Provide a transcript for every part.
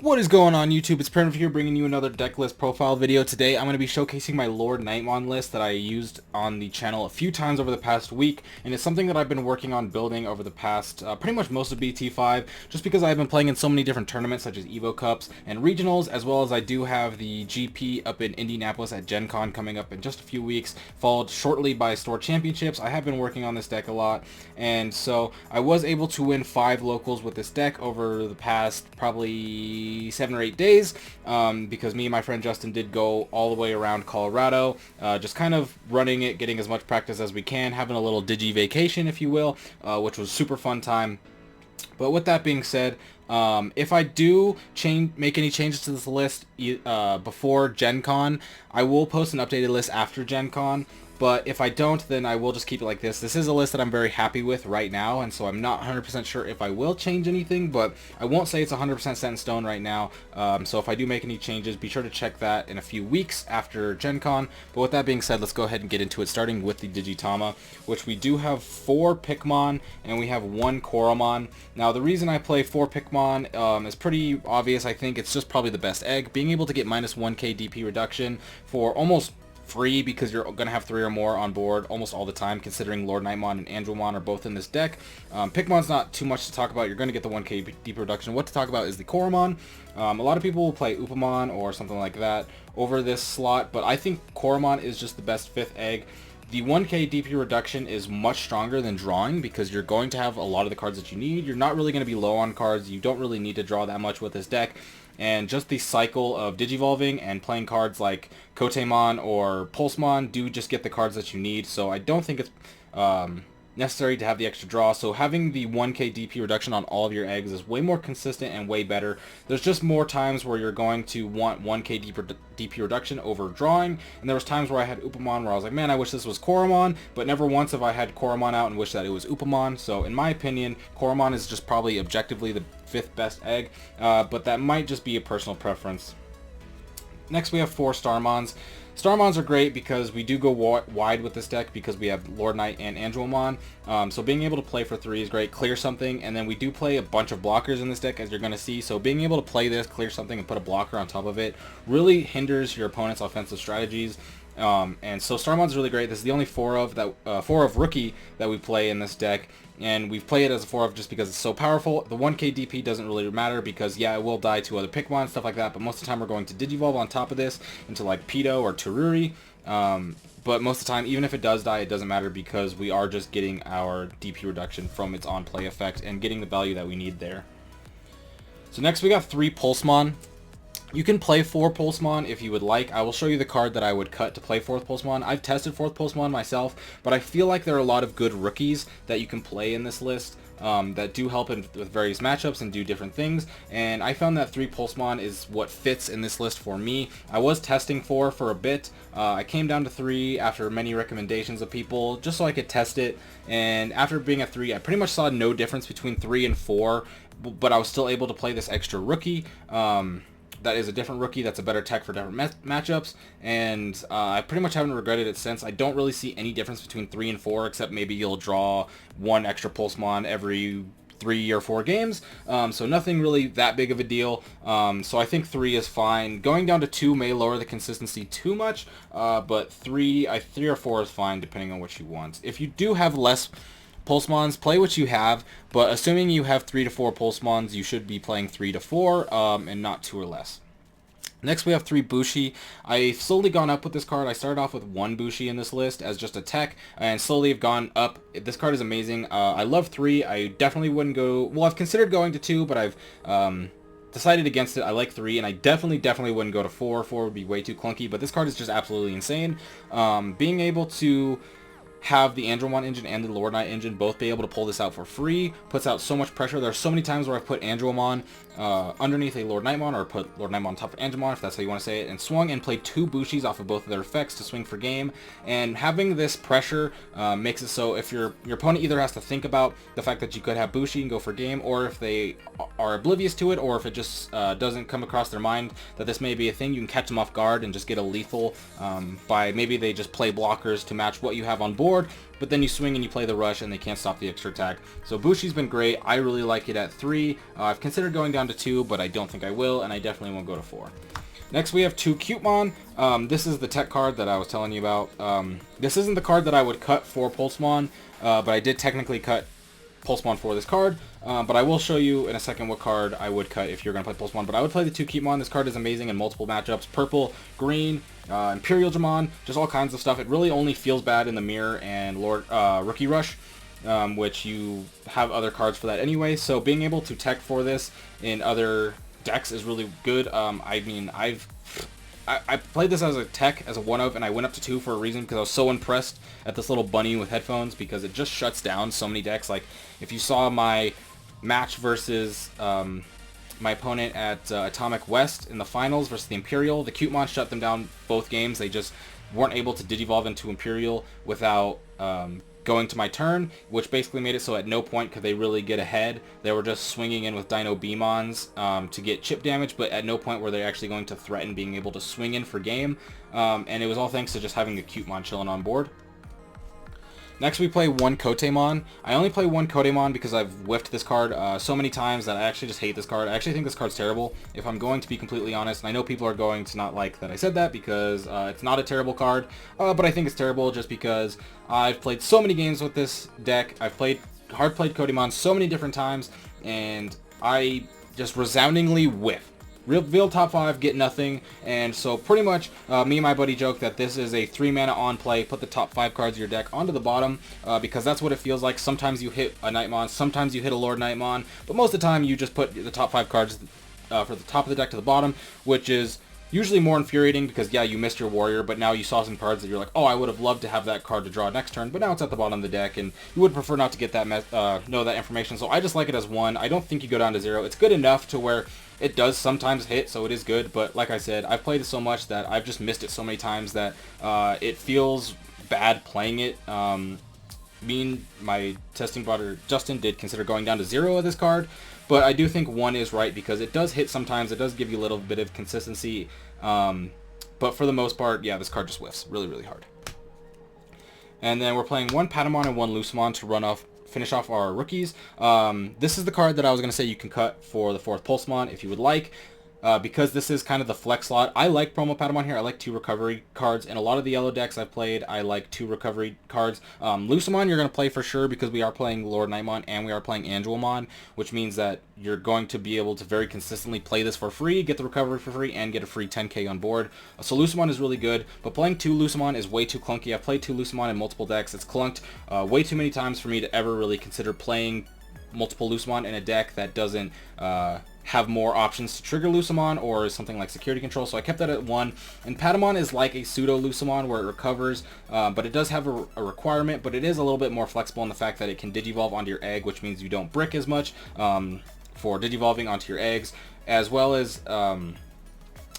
What is going on YouTube? It's Primitive here bringing you another deck list profile video. Today I'm going to be showcasing my LordKnightmon list that I used on the channel a few times over the past week, and it's something that I've been working on building over the past pretty much most of BT5, just because I've been playing in so many different tournaments such as Evo Cups and Regionals, as well as I do have the GP up in Indianapolis at Gen Con coming up in just a few weeks, followed shortly by Store Championships. I have been working on this deck a lot, and so I was able to win 5 locals with this deck over the past probably 7 or 8 days, because me and my friend Justin did go all the way around Colorado, just kind of running it, getting as much practice as we can, having a little Digi vacation, if you will, which was super fun time. But with that being said, if I do make any changes to this list before Gen Con, I will post an updated list after Gen Con. But if I don't, then I will just keep it like this. This is a list that I'm very happy with right now, and so I'm not 100% sure if I will change anything, but I won't say it's 100% set in stone right now. So if I do make any changes, be sure to check that in a few weeks after Gen Con. But with that being said, let's go ahead and get into it, starting with the Digi-tama, which we do have 4 Pikmon, and we have 1 Koromon. Now, the reason I play 4 Pikmon is pretty obvious. I think it's just probably the best egg. Being able to get minus 1k DP reduction for almost free, because you're going to have 3 or more on board almost all the time, considering LordKnightmon and Andromon are both in this deck. Pikmon's not too much to talk about. You're going to get the 1k deep reduction. What to talk about is the Koromon. A lot of people will play Upamon or something like that over this slot, but I think Koromon is just the best 5th egg. The 1k DP reduction is much stronger than drawing, because you're going to have a lot of the cards that you need. You're not really going to be low on cards. You don't really need to draw that much with this deck. And just the cycle of Digivolving and playing cards like Kotemon or Pulsemon do just get the cards that you need. So I don't think it's necessary to have the extra draw. So having the 1k DP reduction on all of your eggs is way more consistent and way better. There's just more times where you're going to want 1k DP reduction over drawing, and there was times where I had Upamon where I was like, man, I wish this was Koromon, but never once have I had Koromon out and wish that it was Upamon. So in my opinion, Koromon is just probably objectively the 5th best egg, but that might just be a personal preference. Next we have 4 Starmons. Starmons are great because we do go wide with this deck, because we have Lord Knight and Andromon. So being able to play for 3 is great. Clear something, and then we do play a bunch of blockers in this deck, as you're going to see. So being able to play this, clear something, and put a blocker on top of it really hinders your opponent's offensive strategies. And so Starmon's really great. This is the only 4 of rookie that we play in this deck, and we've played it as a 4 of just because it's so powerful. The 1k DP doesn't really matter, because yeah, it will die to other Pikmon, stuff like that, but most of the time we're going to Digivolve on top of this into like Pito or Tururi. But most of the time, even if it does die, it doesn't matter, because we are just getting our DP reduction from its on-play effect and getting the value that we need there. So next we got 3 Pulsemon. You can play 4 Pulsemon if you would like. I will show you the card that I would cut to play 4th Pulsemon. I've tested 4th Pulsemon myself, but I feel like there are a lot of good rookies that you can play in this list that do help with various matchups and do different things, and I found that 3 Pulsemon is what fits in this list for me. I was testing 4 for a bit. I came down to 3 after many recommendations of people, just so I could test it, and after being at 3, I pretty much saw no difference between 3 and 4, but I was still able to play this extra rookie. That is a different rookie that's a better tech for different matchups, and I pretty much haven't regretted it since. I don't really see any difference between 3 and 4, except maybe you'll draw 1 extra Pulsemon every 3 or 4 games, so nothing really that big of a deal. So I think 3 is fine. Going down to 2 may lower the consistency too much, but 3 or 4 is fine depending on what you want. If you do have less Pulsemons, play what you have, but assuming you have 3 to 4 Pulsemons, you should be playing 3 to 4 and not 2 or less. Next we have 3 Bushi. I've slowly gone up with this card. I started off with 1 Bushi in this list as just a tech, and slowly have gone up. This card is amazing. I love 3. I definitely wouldn't go, well, I've considered going to 2, but I've decided against it. I like 3, and I definitely wouldn't go to 4. 4 would be way too clunky, but this card is just absolutely insane. Being able to have the Andromon engine and the LordKnight engine both be able to pull this out for free puts out so much pressure. There are so many times where I've put Andromon underneath a LordKnightmon, or put LordKnightmon on top of Andromon, if that's how you want to say it, and swung and played 2 Bushis off of both of their effects to swing for game. And having this pressure makes it so if your opponent either has to think about the fact that you could have Bushi and go for game, or if they are oblivious to it, or if it just doesn't come across their mind that this may be a thing, you can catch them off guard and just get a lethal by maybe they just play blockers to match what you have on board, board, but then you swing and you play the rush and they can't stop the extra attack. So Bushi's been great. I really like it at 3. I've considered going down to 2, but I don't think I will, and I definitely won't go to 4. Next we have 2 Cutemon. This is the tech card that I was telling you about. This isn't the card that I would cut for Pulsemon, but I did technically cut Pulsemon for this card. But I will show you in a second what card I would cut if you're going to play Pulsemon. But I would play the 2 Cutemon. This card is amazing in multiple matchups. Purple, green, Imperial Jamon, just all kinds of stuff. It really only feels bad in the Mirror and Rookie Rush, which you have other cards for that anyway. So being able to tech for this in other decks is really good. I mean, I played this as a tech, as a 1-of, and I went up to 2 for a reason, because I was so impressed at this little bunny with headphones, because it just shuts down so many decks. Like, if you saw my match versus my opponent at Atomic West in the finals versus the Imperial, the Cutemon shut them down both games. They just weren't able to Digivolve into Imperial without going to my turn, which basically made it so at no point could they really get ahead. They were just swinging in with Dino Beamons to get chip damage, but at no point were they actually going to threaten being able to swing in for game. And it was all thanks to just having a Cutemon chilling on board. Next we play 1 Kotemon. I only play 1 Kotemon because I've whiffed this card so many times that I actually just hate this card. I actually think this card's terrible, if I'm going to be completely honest. And I know people are going to not like that I said that, because it's not a terrible card, but I think it's terrible just because I've played so many games with this deck. I've played hard-played Kotemon so many different times, and I just resoundingly whiff. Reveal top 5, get nothing, and so pretty much me and my buddy joke that this is a 3-mana on play, put the top 5 cards of your deck onto the bottom, because that's what it feels like. Sometimes you hit a Knightmon, sometimes you hit a LordKnightmon, but most of the time you just put the top 5 cards for the top of the deck to the bottom, which is usually more infuriating, because yeah, you missed your warrior, but now you saw some cards that you're like, oh, I would have loved to have that card to draw next turn, but now it's at the bottom of the deck, and you would prefer not to get that know that information. So I just like it as 1. I don't think you go down to 0. It's good enough to where it does sometimes hit, so it is good, but like I said, I've played it so much that I've just missed it so many times that it feels bad playing it. Me and my testing brother Justin did consider going down to 0 of this card, but I do think 1 is right, because it does hit sometimes. It does give you a little bit of consistency, but for the most part, yeah, this card just whiffs really, really hard. And then we're playing 1 Patamon and 1 Lucemon to finish off our rookies. This is the card that I was going to say you can cut for the 4th Pulsemon if you would like. Because this is kind of the flex slot. I like Promo Patamon here. I like 2 recovery cards. In a lot of the yellow decks I've played, I like 2 recovery cards. Lucemon you're going to play for sure, because we are playing LordKnightmon and we are playing Angelmon, which means that you're going to be able to very consistently play this for free, get the recovery for free, and get a free 10k on board. So Lucemon is really good, but playing 2 Lucemon is way too clunky. I've played 2 Lucemon in multiple decks. It's clunked way too many times for me to ever really consider playing multiple Lucemon in a deck that doesn't have more options to trigger Lucemon or something like security control, so I kept that at 1. And Patamon is like a pseudo Lucemon where it recovers, but it does have a requirement, but it is a little bit more flexible in the fact that it can digivolve onto your egg, which means you don't brick as much for digivolving onto your eggs, as well as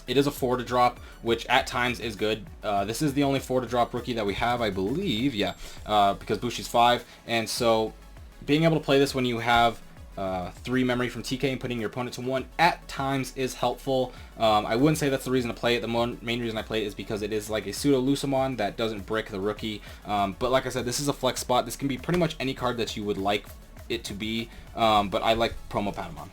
it is a 4 to drop, which at times is good. This is the only 4 to drop rookie that we have, I believe, yeah, because Bushi's 5, and so being able to play this when you have 3 memory from TK and putting your opponent to 1 at times is helpful. I wouldn't say that's the reason to play it. The main reason I play it is because it is like a pseudo Lucemon that doesn't brick the rookie. But like I said, this is a flex spot. This can be pretty much any card that you would like it to be, but I like Promo Patamon.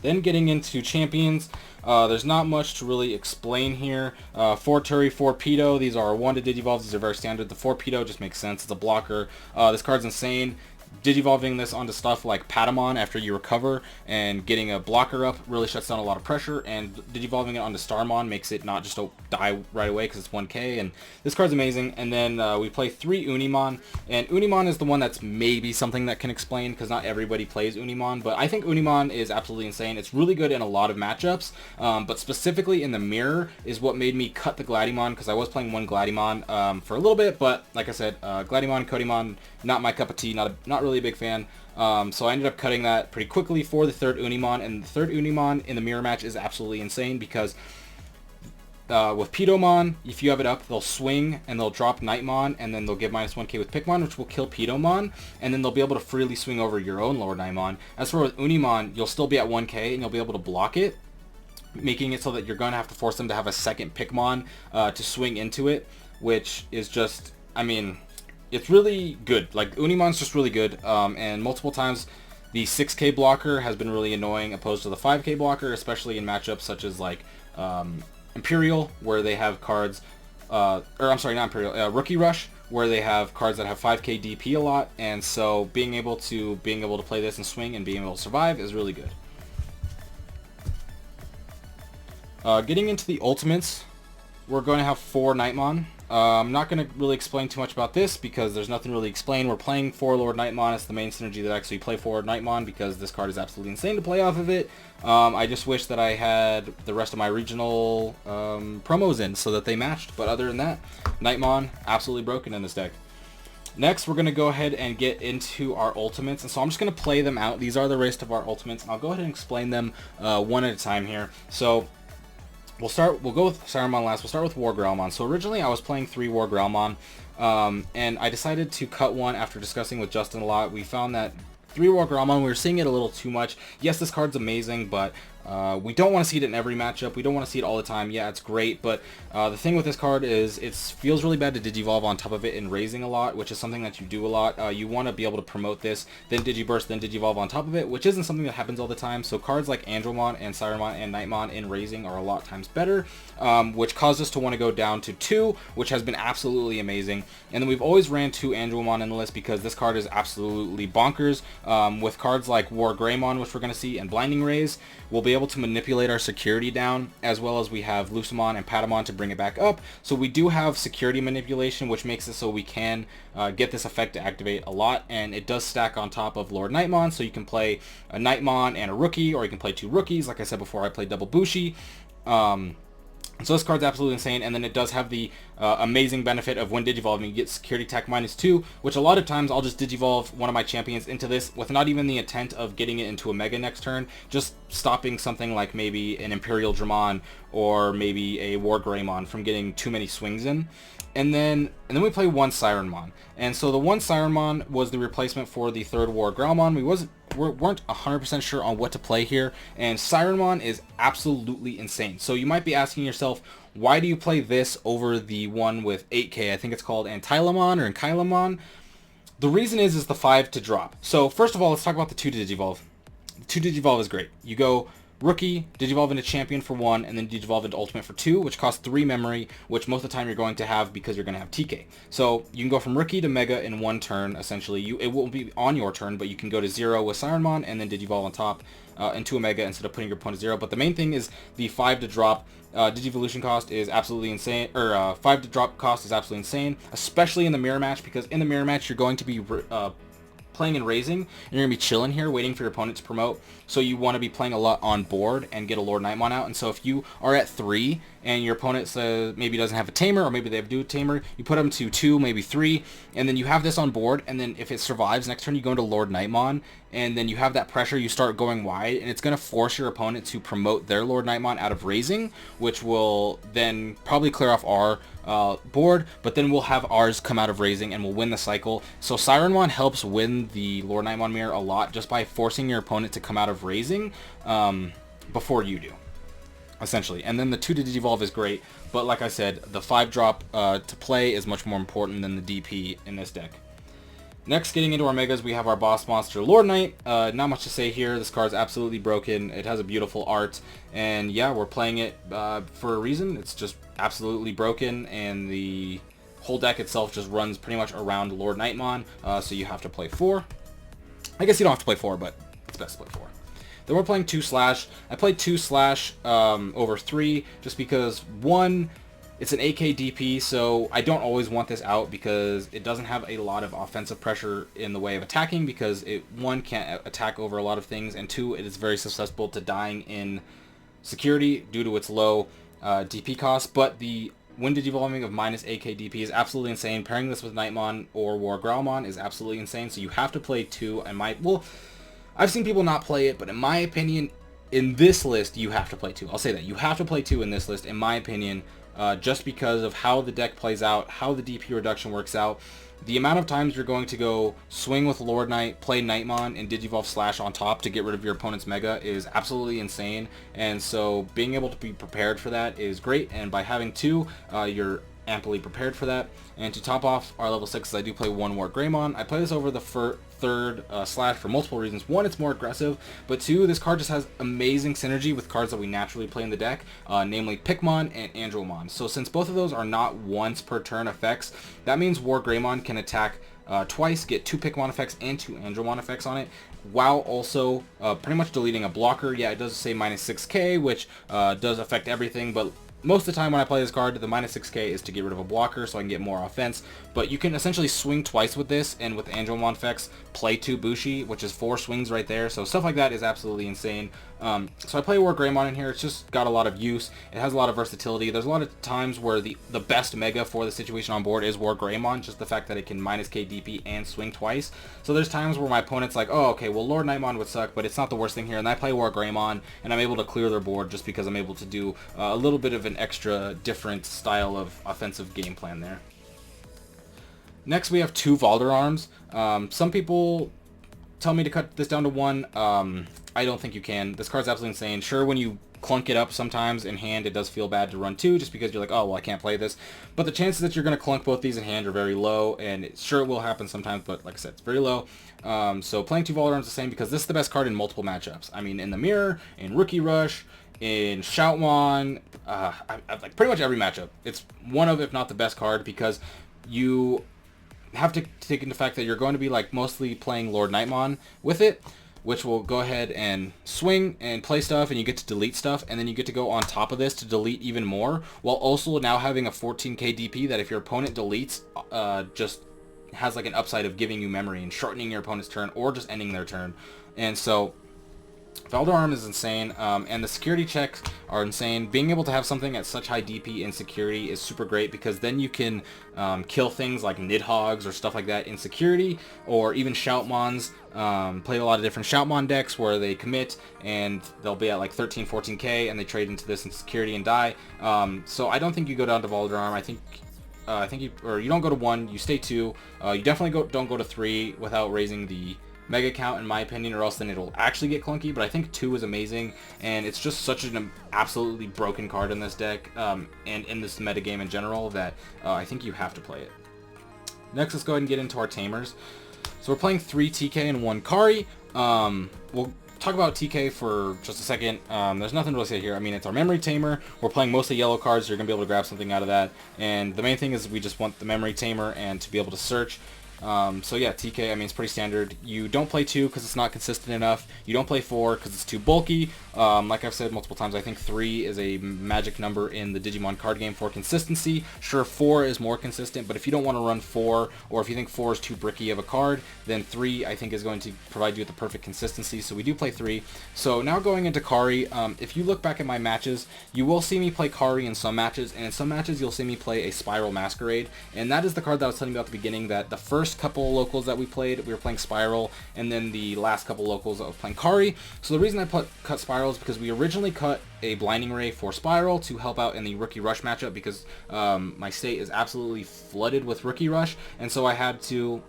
Then getting into champions, there's not much to really explain here. 4 Turi, 4 Pedo. These are 1 to Digivolve. These are very standard. The 4 Pedo just makes sense. It's a blocker. This card's insane. Digivolving this onto stuff like Patamon after you recover and getting a blocker up really shuts down a lot of pressure, and Digivolving it onto Starmon makes it not just die right away because it's 1k, and this card's amazing. And then we play 3 Unimon, and Unimon is the one that's maybe something that can explain, because not everybody plays Unimon, but I think Unimon is absolutely insane. It's really good in a lot of matchups, but specifically in the mirror is what made me cut the Gladimon, because I was playing 1 Gladimon for a little bit, but like I said, Gladimon, Kotemon, not my cup of tea, not really a big fan. So I ended up cutting that pretty quickly for the 3rd Unimon, and the 3rd Unimon in the mirror match is absolutely insane, because with Pedomon, if you have it up, they'll swing and they'll drop Knightmon, and then they'll give -1k with Pikmon, which will kill Pedomon, and then they'll be able to freely swing over your own LordKnightmon. As for with Unimon, you'll still be at 1k and you'll be able to block it, making it so that you're going to have to force them to have a second Pikmon to swing into it, which is just, I mean, it's really good. Like, Unimon's just really good, and multiple times the 6k blocker has been really annoying opposed to the 5k blocker, especially in matchups such as like Imperial, where they have cards, or I'm sorry, not Imperial, Rookie Rush, where they have cards that have 5k DP a lot, and so being able to play this and swing and being able to survive is really good. Getting into the ultimates, we're going to have 4 Knightmon. I'm not going to really explain too much about this because there's nothing really explained. We're playing for LordKnightmon. It's the main synergy that I actually play for Knightmon because this card is absolutely insane to play off of it. I just wish that I had the rest of my regional promos in so that they matched. But other than that, Knightmon, absolutely broken in this deck. Next, we're going to go ahead and get into our ultimates. And so I'm just going to play them out. These are the rest of our ultimates. And I'll go ahead and explain them one at a time here. So we'll go with Saruman last. We'll start with War Growlmon. So originally I was playing 3 War Growlmon, and I decided to cut one after discussing with Justin a lot. We found that 3 War Growlmon, we were seeing it a little too much. Yes, this card's amazing, but we don't want to see it in every matchup. We don't want to see it all the time. Yeah, it's great, but the thing with this card is it feels really bad to Digivolve on top of it and raising a lot, which is something that you do a lot. You want to be able to promote this, then Digiburst, then Digivolve on top of it, which isn't something that happens all the time. So cards like Andromon and Saruman and Knightmon in raising are a lot times better, which caused us to want to go down to 2, which has been absolutely amazing. And then we've always ran 2 Andromon in the list because this card is absolutely bonkers. With cards like War Greymon, which we're going to see, and Blinding Rays, we'll be able to manipulate our security down, as well as we have Lucemon and Patamon to bring it back up. So we do have security manipulation, which makes it so we can get this effect to activate a lot, and it does stack on top of LordKnightmon, so you can play a Knightmon and a rookie, or you can play 2 rookies. Like I said before, I played double Bushi. So this card's absolutely insane, and then it does have the amazing benefit of when Digivolving, you get Security Attack -2, which a lot of times I'll just Digivolve one of my champions into this with not even the intent of getting it into a Mega next turn, just stopping something like maybe an Imperial Dramon or maybe a War Greymon from getting too many swings in. And then we play 1 Sirenmon. And so the 1 Sirenmon was the replacement for the 3rd War Growlmon. We weren't 100% sure on what to play here, and Sirenmon is absolutely insane. So you might be asking yourself, why do you play this over the one with 8k? I think it's called Antilamon or Ankylamon. The reason is the 5 to drop. So first of all, let's talk about the 2 to Digivolve. The 2 Digivolve is great. You go Rookie, Digivolve into Champion for 1, and then Digivolve into Ultimate for 2, which costs 3 memory, which most of the time you're going to have because you're going to have TK. So you can go from Rookie to Mega in 1 turn, essentially. It won't be on your turn, but you can go to 0 with Sirenmon and then Digivolve on top into a Mega instead of putting your opponent to 0. But the main thing is the 5 to drop Digivolution cost is absolutely insane, or 5 to drop cost is absolutely insane, especially in the mirror match, because in the mirror match you're going to be playing and raising, and you're going to be chilling here waiting for your opponent to promote, so you want to be playing a lot on board and get a LordKnightmon out. And so if you are at 3 and your opponent says maybe doesn't have a Tamer, or maybe they have a Tamer, you put them to 2, maybe 3, and then you have this on board, and then if it survives next turn you go into LordKnightmon, and then you have that pressure, you start going wide, and it's going to force your opponent to promote their LordKnightmon out of raising, which will then probably clear off our board, but then we'll have ours come out of raising and we'll win the cycle. So Sirenmon helps win the LordKnightmon mirror a lot just by forcing your opponent to come out of raising before you do, essentially. And then the 2 to Digivolve is great, but like I said, the 5 drop to play is much more important than the DP in this deck. Next, getting into our Megas, we have our boss monster, LordKnight. Not much to say here. This card's absolutely broken. It has a beautiful art, and yeah, we're playing it for a reason. It's just absolutely broken, and the whole deck itself just runs pretty much around LordKnightmon, so you have to play 4. I guess you don't have to play 4, but it's best to play 4. Then we're playing 2 Slash. I played 2 Slash over 3 just because, 1, it's an AK DP, so I don't always want this out because it doesn't have a lot of offensive pressure in the way of attacking, because it, 1, can't attack over a lot of things, and 2, it is very susceptible to dying in security due to its low DP cost. But the when Digivolving of minus AK DP is absolutely insane. Pairing this with Knightmon or War Growlmon is absolutely insane, so you have to play 2. And I've seen people not play it, but in my opinion, in this list, you have to play 2. I'll say that. You have to play 2 in this list, in my opinion, just because of how the deck plays out, how the DP reduction works out. The amount of times you're going to go swing with Lord Knight, play Knightmon, and Digivolve Slash on top to get rid of your opponent's Mega is absolutely insane. And so being able to be prepared for that is great. And by having 2, you're amply prepared for that. And to top off our level 6s, I do play one LordKnightmon. I play this over the third slash for multiple reasons. One, it's more aggressive, but two, this card just has amazing synergy with cards that we naturally play in the deck, namely Pikmon and Andromon. So since both of those are not once per turn effects, that means LordKnightmon can attack twice, get 2 Pikmon effects and 2 Andromon effects on it, while also pretty much deleting a blocker. Yeah, it does say minus 6k, which does affect everything, but most of the time when I play this card, the minus 6k is to get rid of a blocker so I can get more offense. But you can essentially swing twice with this, and with Andromon effects, play 2 Bushi, which is 4 swings right there. So stuff like that is absolutely insane. So I play LordKnightmon in here. It's just got a lot of use. It has a lot of versatility. There's a lot of times where the best mega for the situation on board is LordKnightmon, just the fact that it can minus k DP and swing twice. So there's times where my opponent's like, oh, okay, well, LordKnightmon would suck, but it's not the worst thing here. And I play LordKnightmon, and I'm able to clear their board just because I'm able to do a little bit of an extra different style of offensive game plan there. Next, we have 2 Valder arms. Some people tell me to cut this down to 1. I don't think you can. This card's absolutely insane. Sure, when you clunk it up sometimes in hand, it does feel bad to run 2 just because you're like, oh, well, I can't play this. But the chances that you're going to clunk both these in hand are very low, and sure, it will happen sometimes, but like I said, it's very low. So playing 2 Valder arms is the same because this is the best card in multiple matchups. I mean, in the Mirror, in Rookie Rush, in Shoutmon, like pretty much every matchup. It's one of, if not the best card, because you have to take into fact that you're going to be like mostly playing LordKnightmon with it, which will go ahead and swing and play stuff, and you get to delete stuff, and then you get to go on top of this to delete even more, while also now having a 14k DP that if your opponent deletes, just has like an upside of giving you memory and shortening your opponent's turn or just ending their turn. And so Valder Arm is insane, and the security checks are insane. Being able to have something at such high DP and security is super great, because then you can kill things like Nidhogg's or stuff like that in security, or even Shoutmons. Played a lot of different Shoutmon decks where they commit and they'll be at like 13, 14k, and they trade into this in security and die. So I don't think you go down to Valder Arm. I think you don't go to 1, you stay 2. You definitely don't go to 3 without raising the mega count, in my opinion, or else then it'll actually get clunky. But I think 2 is amazing, and it's just such an absolutely broken card in this deck, and in this metagame in general, that I think you have to play it. Next, let's go ahead and get into our Tamers. So we're playing 3 TK and 1 Kari. We'll talk about TK for just a second. There's nothing to really say here. I mean, it's our memory tamer. We're playing mostly yellow cards, so you're going to be able to grab something out of that. And the main thing is we just want the memory tamer and to be able to search. So yeah, TK, I mean, it's pretty standard. You don't play 2 because it's not consistent enough. You don't play 4 because it's too bulky. Like I've said multiple times, I think 3 is a magic number in the Digimon card game for consistency. Sure, 4 is more consistent, but if you don't want to run 4, or if you think 4 is too bricky of a card, then 3, I think, is going to provide you with the perfect consistency. So we do play 3. So now going into Kari, if you look back at my matches, you will see me play Kari in some matches, and in some matches you'll see me play a Spiral Masquerade. And that is the card that I was telling you about at the beginning, that the first couple locals that we played, we were playing Spiral, and then the last couple locals I was playing Kari. So the reason I cut Spiral is because we originally cut a Blinding Ray for Spiral to help out in the Rookie Rush matchup, because my state is absolutely flooded with Rookie Rush, and so I had to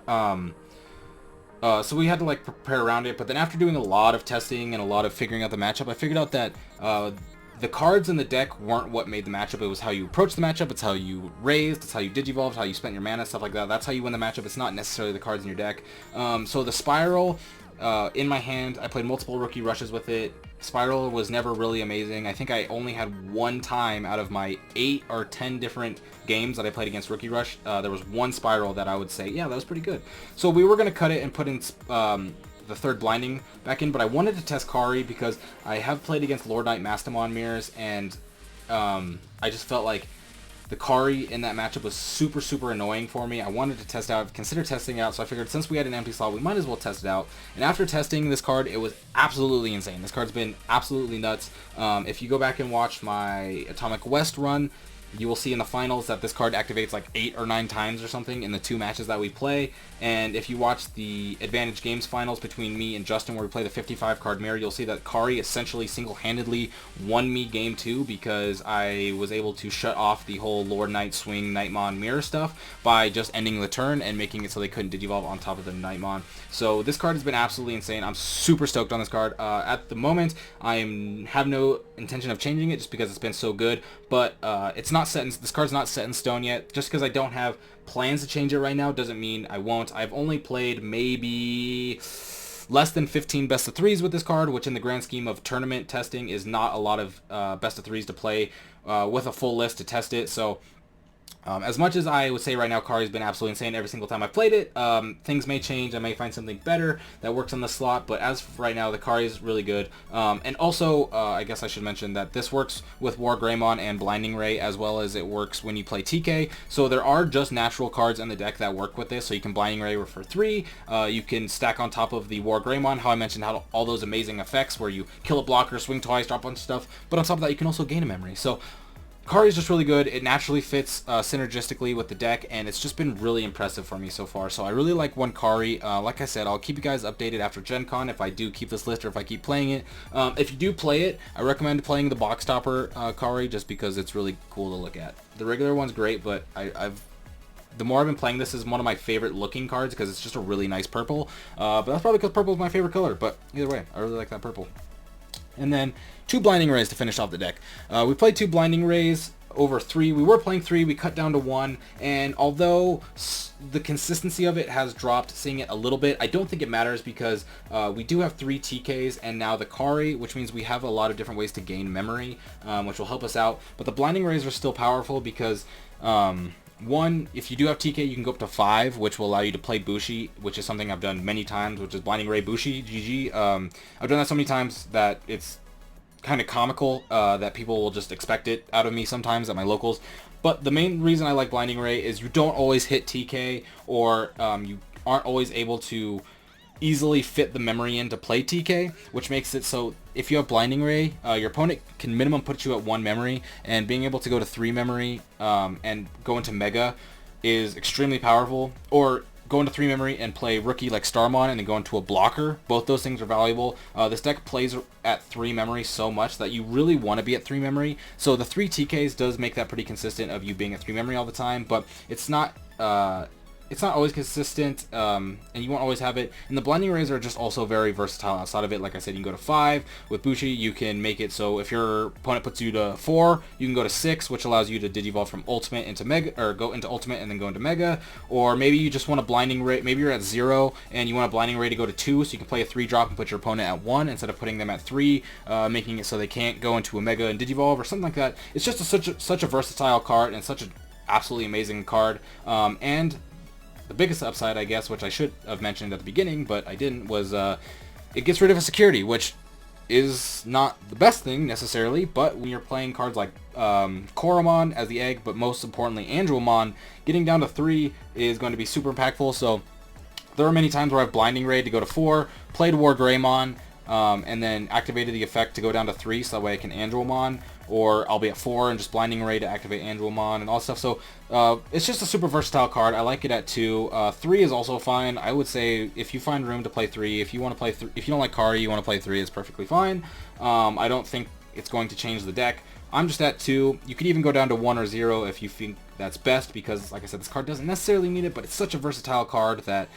so we had to like prepare around it. But then after doing a lot of testing and a lot of figuring out the matchup, I figured out that the cards in the deck weren't what made the matchup. It was how you approach the matchup. It's how you raised. It's how you digivolved. How you spent your mana, stuff like that. That's how you win the matchup. It's not necessarily the cards in your deck. So the Spiral in my hand, I played multiple Rookie Rushes with it. Spiral was never really amazing. I think I only had 1 time out of my 8 or 10 different games that I played against Rookie Rush. There was 1 Spiral that I would say, yeah, that was pretty good. So we were going to cut it and put in the third Blinding back in, but I wanted to test Kari because I have played against LordKnightmon mirrors, and I just felt like the Kari in that matchup was super, super annoying for me. I wanted to consider testing it out, so I figured since we had an empty slot, we might as well test it out. And after testing this card, it was absolutely insane. This card's been absolutely nuts. If you go back and watch my Atomic West run, you will see in the finals that this card activates like 8 or 9 times or something in the 2 matches that we play. And if you watch the Advantage Games finals between me and Justin, where we play the 55 card mirror, you'll see that Kari essentially single-handedly won me game 2, because I was able to shut off the whole Lord Knight Swing Knightmon mirror stuff by just ending the turn and making it so they couldn't digivolve on top of the Knightmon. So this card has been absolutely insane. I'm super stoked on this card. At the moment, I have no intention of changing it just because it's been so good, but it's not this card's not set in stone yet. Just because I don't have plans to change it right now doesn't mean I won't. I've only played maybe less than 15 best of threes with this card, which in the grand scheme of tournament testing is not a lot of best of threes to play with a full list to test it. So as much as I would say right now Kari's been absolutely insane every single time I've played it, things may change. I may find something better that works on the slot, but as of right now, the Kari is really good. And also, I guess I should mention that this works with LordKnightmon and Blinding Ray, as well as it works when you play TK. So there are just natural cards in the deck that work with this. So you can Blinding Ray for 3. You can stack on top of the LordKnightmon, how I mentioned how all those amazing effects where you kill a blocker, swing twice, drop a bunch of stuff. But on top of that, you can also gain a memory. So Kari is just really good. It naturally fits synergistically with the deck, and it's just been really impressive for me so far. So I really like one Kari. Like I said, I'll keep you guys updated after Gen Con if I do keep this list or if I keep playing it. If you do play it, I recommend playing the box topper Kari just because it's really cool to look at. The regular one's great, but the more I've been playing this is one of my favorite looking cards because it's just a really nice purple. But that's probably because purple is my favorite color. But either way, I really like that purple. And then 2 Blinding Rays to finish off the deck. We played 2 Blinding Rays over 3. We were playing 3. We cut down to 1. And although the consistency of it has dropped, seeing it a little bit, I don't think it matters because we do have 3 TKs and now the Kari, which means we have a lot of different ways to gain memory, which will help us out. But the Blinding Rays are still powerful because one, if you do have TK, you can go up to 5, which will allow you to play Bushi, which is something I've done many times, which is Blinding Ray Bushi, GG. I've done that so many times that it's kind of comical that people will just expect it out of me sometimes at my locals. But the main reason I like Blinding Ray is you don't always hit TK, or you aren't always able to easily fit the memory in to play TK, which makes it so if you have Blinding Ray, your opponent can minimum put you at 1 memory, and being able to go to 3 memory and go into Mega is extremely powerful. Or go into 3 memory and play Rookie like Starmon and then go into a blocker. Both those things are valuable. This deck plays at 3 memory so much that you really want to be at 3 memory. So the 3 TKs does make that pretty consistent of you being at 3 memory all the time, but it's not always consistent, and you won't always have it. And the Blinding Rays are just also very versatile outside of it. Like I said, you can go to 5. With Bushi, you can make it so if your opponent puts you to 4, you can go to 6, which allows you to Digivolve from Ultimate into Mega, or go into Ultimate and then go into Mega. Or maybe you just want a Blinding Ray, maybe you're at 0, and you want a Blinding Ray to go to 2, so you can play a 3-drop and put your opponent at 1 instead of putting them at 3, making it so they can't go into a Mega and Digivolve or something like that. It's just such a versatile card and such an absolutely amazing card. And the biggest upside, I guess, which I should have mentioned at the beginning, but I didn't, was it gets rid of a security, which is not the best thing necessarily, but when you're playing cards like Koromon as the egg, but most importantly Andromon, getting down to 3 is going to be super impactful. So there are many times where I've Blinding Ray to go to 4, played LordKnightmon, and then activated the effect to go down to 3 so that way I can Andromon, or I'll be at 4 and just Blinding Ray to activate Andromon and all that stuff. So it's just a super versatile card. I like it at 2. 3 is also fine. I would say if you find room to play 3, if you want to play if you don't like Kari, you want to play 3, it's perfectly fine. I don't think it's going to change the deck. I'm just at 2. You could even go down to 1 or 0 if you think that's best, because like I said, this card doesn't necessarily need it, but it's such a versatile card that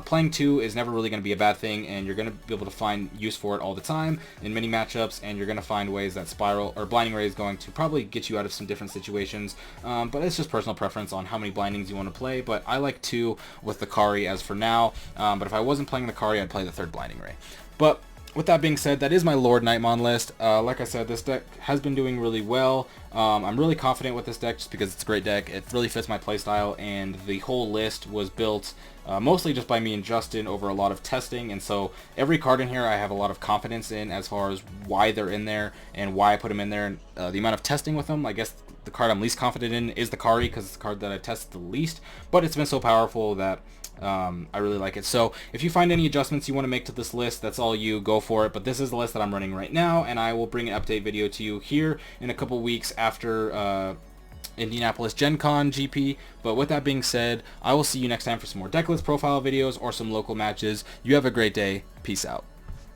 playing 2 is never really going to be a bad thing, and you're going to be able to find use for it all the time in many matchups, and you're going to find ways that Spiral or Blinding Ray is going to probably get you out of some different situations. But it's just personal preference on how many blindings you want to play, but I like 2 with the Kari as for now. But if I wasn't playing the Kari, I'd play the 3rd Blinding Ray. But with that being said, that is my LordKnightmon list. Like I said, this deck has been doing really well. I'm really confident with this deck just because it's a great deck. It really fits my playstyle, and the whole list was built mostly just by me and Justin over a lot of testing, and so every card in here I have a lot of confidence in as far as why they're in there and why I put them in there, and the amount of testing with them. I guess the card I'm least confident in is the Kari because it's the card that I've tested the least, but it's been so powerful that I really like it. So if you find any adjustments you want to make to this list, that's all you, go for it. But this is the list that I'm running right now, and I will bring an update video to you here in a couple weeks after Indianapolis Gen Con GP. But with that being said, I will see you next time for some more deck list profile videos or some local matches. You have a great day. Peace out.